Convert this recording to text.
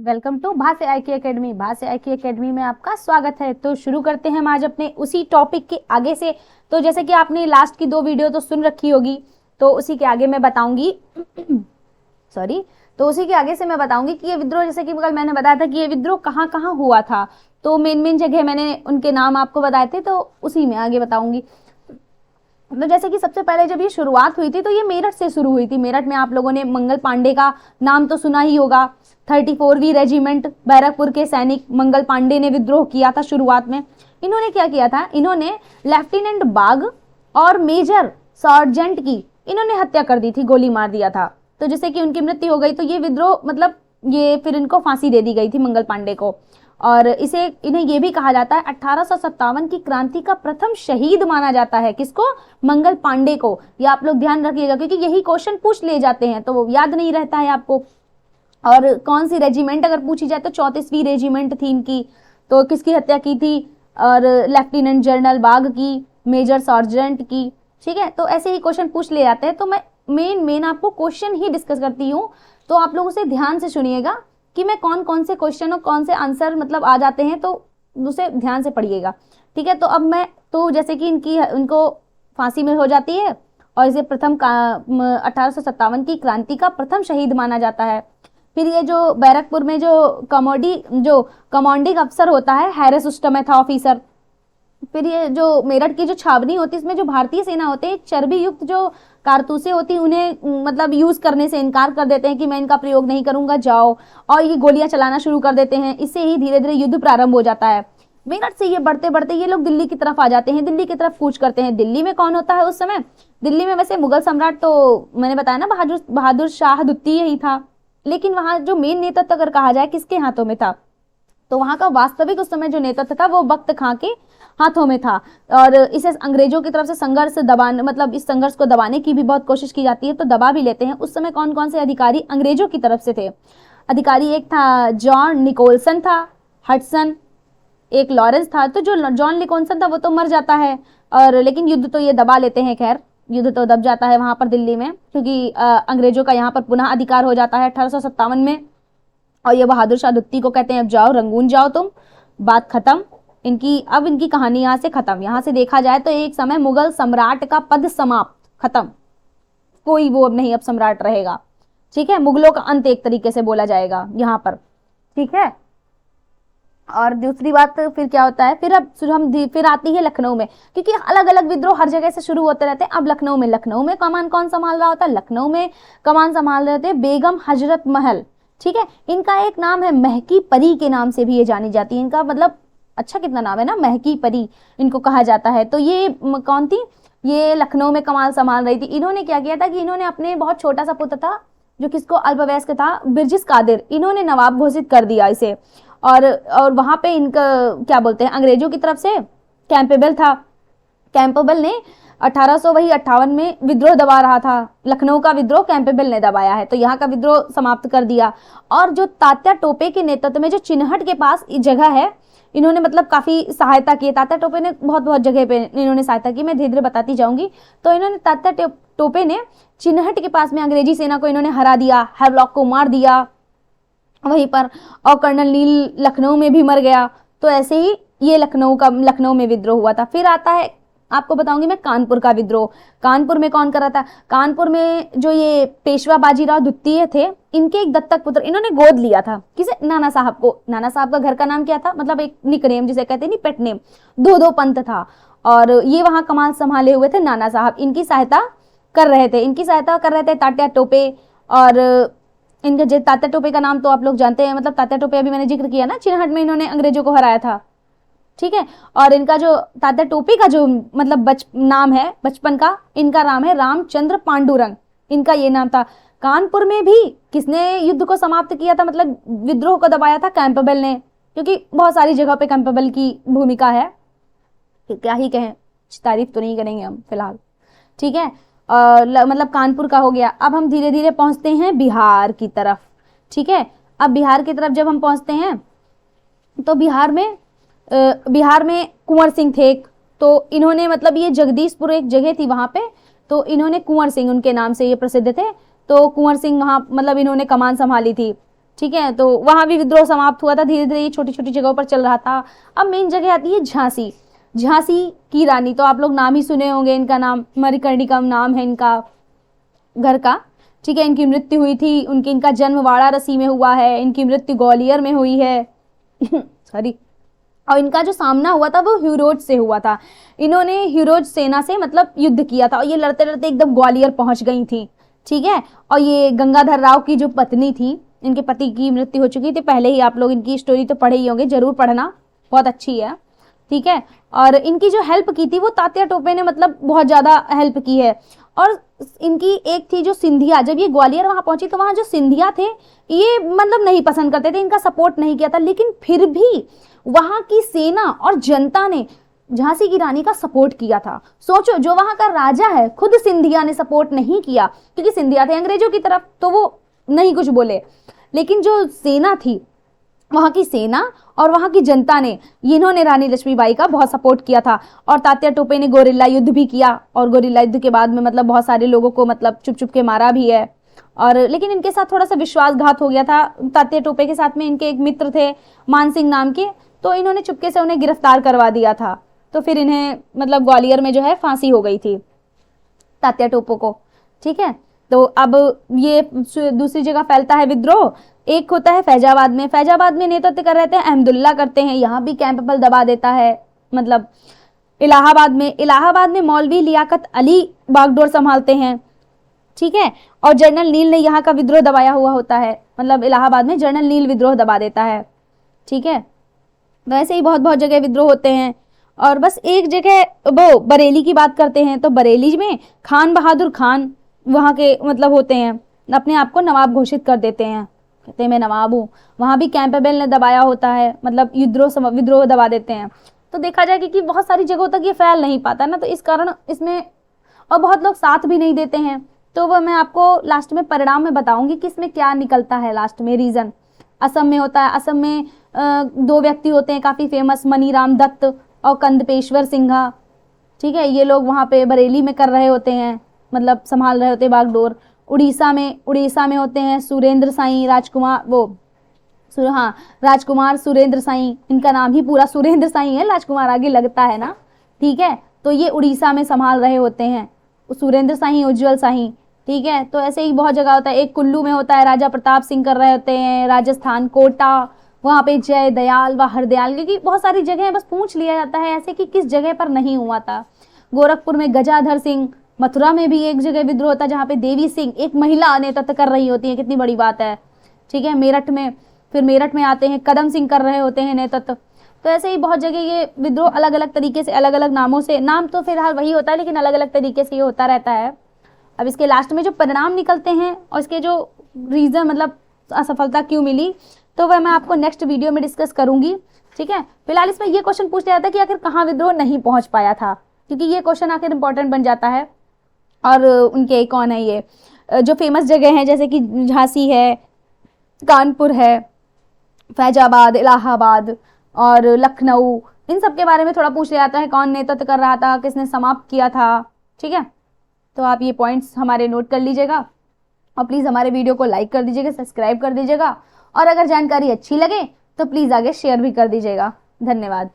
Welcome to भासे आईके academy. भासे आईके एकेडमी में आपका स्वागत है। तो शुरू करते हैं हम आज अपने उसी टॉपिक के आगे से। तो जैसे कि आपने लास्ट की 2 वीडियो तो सुन रखी होगी, तो उसी के आगे मैं बताऊंगी सॉरी तो उसी के आगे से मैं बताऊंगी कि ये विद्रोह, जैसे कि कल मैंने बताया था कि ये विद्रोह कहाँ कहाँ हुआ था, तो मेन जगह मैंने उनके नाम आपको बताए थे, तो उसी में आगे बताऊंगी। तो जैसे कि सबसे पहले जब ये शुरुआत हुई थी तो ये मेरठ से शुरू हुई थी। मेरठ में आप लोगों ने मंगल पांडे का नाम तो सुना ही होगा। 34वीं रेजिमेंट बैरकपुर के सैनिक मंगल पांडे ने विद्रोह किया था शुरुआत में। इन्होंने क्या किया था, इन्होंने लेफ्टिनेंट बाग और मेजर सार्जेंट की इन्होंने हत्या कर दी थी, गोली मार दिया था। तो जैसे कि उनकी मृत्यु हो गई तो ये विद्रोह मतलब ये फिर इनको फांसी दे दी गई थी मंगल पांडे को। और इन्हें ये भी कहा जाता है 1857 की क्रांति का प्रथम शहीद माना जाता है। किसको? मंगल पांडे को। ये आप लोग ध्यान रखिएगा क्योंकि यही क्वेश्चन पूछ ले जाते हैं तो वो याद नहीं रहता है आपको। और कौन सी रेजिमेंट अगर पूछी जाए तो 34वीं रेजिमेंट थी इनकी। तो किसकी हत्या की थी? और लेफ्टिनेंट जनरल बाग की, मेजर सार्जेंट की। ठीक है, तो ऐसे ही क्वेश्चन पूछ ले जाते हैं। तो मैं मेन आपको क्वेश्चन ही डिस्कस करती हूँ, तो आप लोग उसे ध्यान से सुनिएगा कि मैं कौन कौन से क्वेश्चन और कौन से आंसर मतलब आ जाते हैं, तो उसे ध्यान से पढ़िएगा। ठीक है, तो अब मैं तो जैसे कि इनको फांसी में हो जाती है और इसे 1857 की क्रांति का प्रथम शहीद माना जाता है। फिर ये जो बैरकपुर में जो कमांडिंग अफसर होता है, हैरिस उस समय था ऑफिसर। फिर ये जो मेरठ की जो छावनी होती है, इसमें जो भारतीय सेना होते हैं चर्बी युक्त जो कारतूसें होती हैं उन्हें मतलब यूज करने से इनकार कर देते हैं कि मैं इनका प्रयोग नहीं करूंगा, जाओ, और ये गोलियां चलाना शुरू कर देते हैं। इससे ही धीरे धीरे युद्ध प्रारंभ हो जाता है। मेरठ से ये बढ़ते बढ़ते ये लोग दिल्ली की तरफ आ जाते हैं, दिल्ली की तरफ कूच करते हैं। दिल्ली में कौन होता है उस समय? दिल्ली में वैसे मुगल सम्राट तो मैंने बताया ना, बहादुर शाह द्वितीय ही था, लेकिन वहां जो मेन नेतृत्व अगर कहा जाए किसके हाथों में था, तो वहां का वास्तविक उस समय जो नेतृत्व था वो बख्त खां के हाथों में था। और इसे अंग्रेजों की तरफ से संघर्ष दबाने, मतलब इस संघर्ष को दबाने की भी बहुत कोशिश की जाती है, तो दबा भी लेते हैं। उस समय कौन कौन से अधिकारी अंग्रेजों की तरफ से थे? अधिकारी एक था जॉन निकोलसन था, हडसन, एक लॉरेंस था। तो जो जॉन निकोलसन था वो तो मर जाता है, और लेकिन युद्ध तो ये दबा लेते हैं। खैर, युद्ध तो दब जाता है वहां पर दिल्ली में, क्योंकि अंग्रेजों का यहाँ पर पुनः अधिकार हो जाता है 1857 में। और ये बहादुर शाह द्वितीय को कहते हैं अब जाओ रंगून जाओ तुम, बात खत्म इनकी। अब इनकी कहानी यहाँ से खत्म। यहाँ से देखा जाए तो एक समय मुगल सम्राट का पद समाप्त, खत्म, कोई वो अब नहीं, अब सम्राट रहेगा। ठीक है, मुगलों का अंत एक तरीके से बोला जाएगा यहाँ पर। ठीक है, और दूसरी बात फिर क्या होता है, फिर आती है लखनऊ में, क्योंकि अलग अलग विद्रोह हर जगह से शुरू होते रहते हैं। अब लखनऊ में कमान कौन संभाल रहा होता है? लखनऊ में कमान संभाल रहे थे बेगम हजरत महल। ठीक है, इनका एक नाम है महकी परी के नाम से भी ये जानी जाती है। इनका मतलब अच्छा कितना नाम है ना, महकी परी इनको कहा जाता है। तो ये कौन थी? ये लखनऊ में कमान संभाल रही थी। इन्होंने क्या किया था कि इन्होंने अपने बहुत छोटा सा पुत्र था जो किसको अल्पवयस्क था, बिरजिस कादिर, इन्होंने नवाब घोषित कर दिया इसे। और वहां पे इनका क्या बोलते हैं, अंग्रेजों की तरफ से कैंपेबल था। कैंपेबल ने 1858 में विद्रोह दबा रहा था। लखनऊ का विद्रोह कैंपेबल ने दबाया है, तो यहाँ का विद्रोह समाप्त कर दिया। और जो तात्या टोपे के नेतृत्व में जो चिन्हट के पास जगह है, इन्होंने मतलब काफी सहायता की। तात्या टोपे ने बहुत जगह पे इन्होंने सहायता की, मैं धीरे धीरे बताती जाऊंगी। तो इन्होंने तात्या टोपे ने चिन्हट के पास में अंग्रेजी सेना को इन्होंने हरा दिया, हैवलॉक को मार दिया वहीं पर, और कर्नल नील लखनऊ में भी मर गया। तो ऐसे ही ये लखनऊ में विद्रोह हुआ था। फिर आता है, आपको बताऊंगी मैं, कानपुर का विद्रोह। कानपुर में कौन कर रहा था? कानपुर में जो ये पेशवा बाजीराव द्वितीय थे, इनके एक दत्तक पुत्र इन्होंने गोद लिया था। किसे? नाना साहब को। नाना साहब का घर का नाम क्या था? मतलब एक निकनेम जिसे कहते हैं, नहीं पेट नेम, दो पंत था। और ये वहां कमान संभाले हुए थे नाना साहब, इनकी सहायता कर रहे थे तात्या टोपे। और इनके तात्या टोपे का नाम तो आप लोग जानते हैं, मतलब तात्या टोपे अभी मैंने जिक्र किया ना, चिन्हट में इन्होंने अंग्रेजों को हराया था। ठीक है, और इनका जो तात्या टोपे का जो मतलब नाम है बचपन का, इनका नाम है रामचंद्र पांडुरंग, इनका ये नाम था। कानपुर में भी किसने युद्ध को समाप्त किया था, मतलब विद्रोह को दबाया था? कैंपेबल ने, क्योंकि बहुत सारी जगह पे कैंपेबल की भूमिका है, क्या ही कहें, तारीफ तो नहीं करेंगे हम फिलहाल। ठीक है, मतलब कानपुर का हो गया। अब हम धीरे धीरे पहुंचते हैं बिहार की तरफ। ठीक है, अब बिहार की तरफ जब हम पहुंचते हैं तो बिहार में कुंवर सिंह थे। तो इन्होंने मतलब ये जगदीशपुर एक जगह थी वहां पे, तो इन्होंने कुंवर सिंह, उनके नाम से ये प्रसिद्ध थे। तो कुंवर सिंह वहां मतलब इन्होंने कमान संभाली थी। ठीक है, तो वहां भी विद्रोह समाप्त हुआ था। धीरे धीरे ये छोटी छोटी जगहों पर चल रहा था। अब मेन जगह आती है झांसी। झांसी की रानी, तो आप लोग नाम ही सुने होंगे, इनका नाम मणिकर्णिका नाम है इनका घर का। ठीक है, इनकी मृत्यु हुई थी, इनका जन्म वाराणसी में हुआ है, इनकी मृत्यु ग्वालियर में हुई है सॉरी। और इनका जो सामना हुआ था वो ह्यूरोज से हुआ था। इन्होंने ह्यूरोज सेना से मतलब युद्ध किया था और ये लड़ते लड़ते एकदम ग्वालियर पहुंच गई थी। ठीक है, और ये गंगाधर राव की जो पत्नी थी, इनके पति की मृत्यु हो चुकी थी पहले ही। आप लोग इनकी स्टोरी तो पढ़े ही होंगे, जरूर पढ़ना, बहुत अच्छी है। ठीक है, और इनकी जो हेल्प की थी वो तात्या टोपे ने मतलब बहुत ज्यादा हेल्प की है। और इनकी एक थी जो सिंधिया, जब ये ग्वालियर वहां पहुंची तो वहां जो सिंधिया थे ये मतलब नहीं पसंद करते थे, इनका सपोर्ट नहीं किया था, लेकिन फिर भी वहां की सेना और जनता ने झांसी की रानी का सपोर्ट किया था। सोचो, जो वहां का राजा है खुद सिंधिया ने सपोर्ट नहीं किया, क्योंकि सिंधिया थे अंग्रेजों की तरफ तो वो नहीं कुछ बोले, लेकिन जो सेना थी, वहां की सेना और वहां की जनता ने, इन्होंने रानी लक्ष्मीबाई का बहुत सपोर्ट किया था। और तात्या टोपे ने गोरिल्ला युद्ध भी किया, और गोरिल्ला युद्ध के बाद में मतलब बहुत सारे लोगों को मतलब चुप चुप के मारा भी है। और लेकिन इनके साथ थोड़ा सा विश्वासघात हो गया था। तात्या टोपे के साथ में इनके एक मित्र थे मान सिंह नाम के, तो इन्होंने चुपके से उन्हें गिरफ्तार करवा दिया था। तो फिर इन्हें मतलब ग्वालियर में जो है फांसी हो गई थी तात्या टोपे को। ठीक है, तो अब ये दूसरी जगह फैलता है विद्रोह। एक होता है फैजाबाद में। फैजाबाद में नेतृत्व कर रहे थे अहमदुल्ला करते हैं, यहाँ भी कैंपबल दबा देता है। मतलब इलाहाबाद में मौलवी लियाकत अली बागडोर संभालते हैं। ठीक है, और जनरल नील ने यहाँ का विद्रोह दबाया हुआ होता है, मतलब इलाहाबाद में जनरल नील विद्रोह दबा देता है। ठीक है, वैसे ही बहुत बहुत जगह विद्रोह होते हैं। और बस एक जगह वो बरेली की बात करते हैं, तो बरेली में खान बहादुर खान वहाँ के मतलब होते हैं, अपने आप को नवाब घोषित कर देते हैं, कहते हैं मैं नवाब हूँ। वहाँ भी कैंपबेल ने दबाया होता है, मतलब विद्रोह दबा देते हैं। तो देखा जाए कि बहुत सारी जगहों तक ये फैल नहीं पाता ना, तो इस कारण इसमें और बहुत लोग साथ भी नहीं देते हैं। तो वो मैं आपको लास्ट में परिणाम में बताऊंगी कि इसमें क्या निकलता है लास्ट में रीजन। असम में होता है, असम में 2 व्यक्ति होते हैं काफी फेमस, मनीराम दत्त और कंदपेश्वर सिंघा। ठीक है, ये लोग वहाँ पे बरेली में कर रहे होते हैं, मतलब संभाल रहे होते हैं बागडोर। उड़ीसा में होते हैं सुरेंद्र साई राजकुमार, राजकुमार सुरेंद्र साई, इनका नाम ही पूरा सुरेंद्र साई है, राजकुमार आगे लगता है ना। ठीक है, तो ये उड़ीसा में संभाल रहे होते हैं सुरेंद्र साई, उज्जवल साई। ठीक है, तो ऐसे ही बहुत जगह होता है। एक कुल्लू में होता है, राजा प्रताप सिंह कर रहे होते हैं। राजस्थान कोटा, वहाँ पे जय दयाल व हरदयाल, क्योंकि बहुत सारी जगह बस पूछ लिया जाता है ऐसे कि किस जगह पर नहीं हुआ था। गोरखपुर में गजाधर सिंह, मथुरा में भी एक जगह विद्रोह था जहाँ पे देवी सिंह एक महिला नेतृत्व कर रही होती है, कितनी बड़ी बात है। ठीक है, मेरठ में आते हैं कदम सिंह कर रहे होते हैं नेतृत्व। तो ऐसे ही बहुत जगह ये विद्रोह अलग अलग तरीके से, अलग अलग नामों से, नाम तो फिलहाल वही होता है लेकिन अलग अलग तरीके से ये होता रहता है। अब इसके लास्ट में जो परिणाम निकलते हैं और इसके जो रीजन मतलब असफलता क्यों मिली, तो वह मैं आपको नेक्स्ट वीडियो में डिस्कस करूंगी। ठीक है, फिलहाल इसमें ये क्वेश्चन पूछ लिया जाता है कि आखिर कहाँ विद्रोह नहीं पहुंच पाया था, क्योंकि ये क्वेश्चन आखिर इंपॉर्टेंट बन जाता है। और उनके कौन है ये जो फेमस जगह हैं, जैसे कि झांसी है, कानपुर है, फैजाबाद, इलाहाबाद और लखनऊ, इन सब के बारे में थोड़ा पूछ लिया जाता है। कौन नेतृत्व कर रहा था, किसने समाप्त किया था। ठीक है, तो आप ये पॉइंट्स हमारे नोट कर लीजिएगा और प्लीज़ हमारे वीडियो को लाइक कर दीजिएगा, सब्सक्राइब कर दीजिएगा, और अगर जानकारी अच्छी लगे तो प्लीज़ आगे शेयर भी कर दीजिएगा। धन्यवाद।